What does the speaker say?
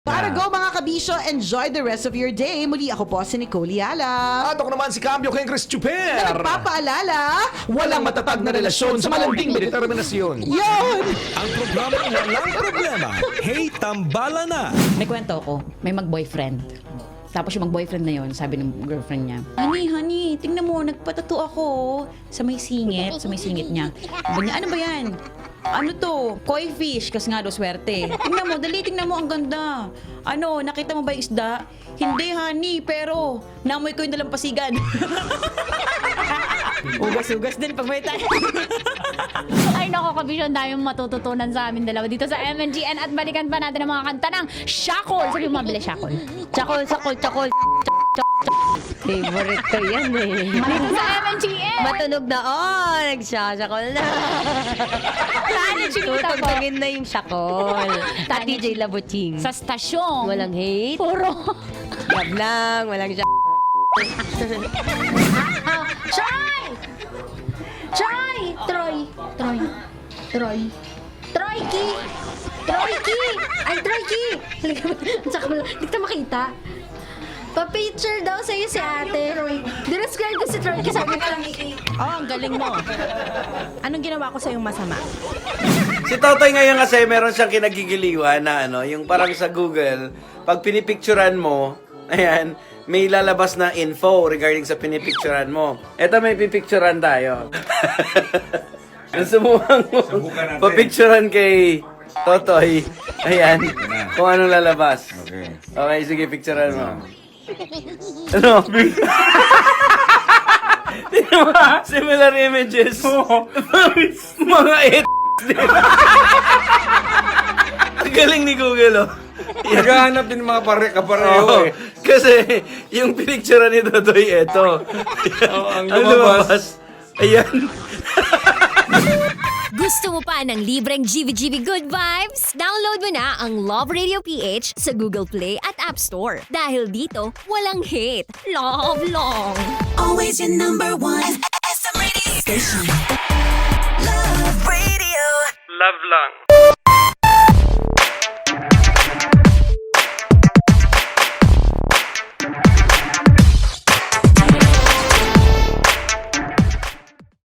Para go mga kabisyo, enjoy the rest of your day. Muli ako po si Nicole Yala. At ako naman si Cambio King Chris Chuper. Na nagpapaalala, Walang matatag na relasyon sa malanding may determinasyon. yun! Ang programang walang problema. Hey, tambala na! May kwento ako, may mag-boyfriend. Tapos yung mag-boyfriend na yon, sabi ng girlfriend niya, Honey, tingnan mo, nagpatato ako sa may singit niya. Sabi niya, ano ba yan? Ano to? Koi fish, kasi nga daw swerte. Tingnan mo, ang ganda. Ano, nakita mo ba yung isda? Hindi, honey, pero namoy ko yung dalampasigan. Ugas-ugas din pag may tayo. Ay nako, kabisyon, dami mong matututunan sa amin dalawa dito sa MNGN at balikan pa natin ang mga kanta ng Shackle. Sabi mo mabili Shackle. Chakol. Favorite ko yan eh. Dito sa MNGN. Matunog na, nagsasakol na. Saan yung chiquita po? Tutugtugin na yung shakol. At DJ Labuting. Sa stasyon. Walang hate. Puro. Love lang, walang Troyki! Ay, Troyki! Hindi ka makita. Pa-picture daw sa'yo si ate. Dinescribe ko si Troyki, sabi ko lang Ang galing mo. Anong ginawa ko sa'yong masama? Si Totoy ngayon kasi meron siyang kinagigiliwan na yung parang sa Google, pag pinipicturan mo, ayan, may lalabas na info regarding sa pinipicturan mo. Eto may pipicturan tayo. Subukan mo, papicturan kay Totoy. Ayan, kung anong lalabas. Okay, sige, picturan mo. Ano? Similar images. Mga Ang galing ni Google, oh. Naghahanap din ng mga kapareho Oo. eh. Kasi yung pinicture ni Totoy, eto. ang Ang lumabas. Ayan. Gusto mo pa ng libreng GVGV Good Vibes? Download mo na ang Love Radio PH sa Google Play at App Store. Dahil dito, walang hate. Love long. Always your number one SM radio station. Love Radio. Love lang.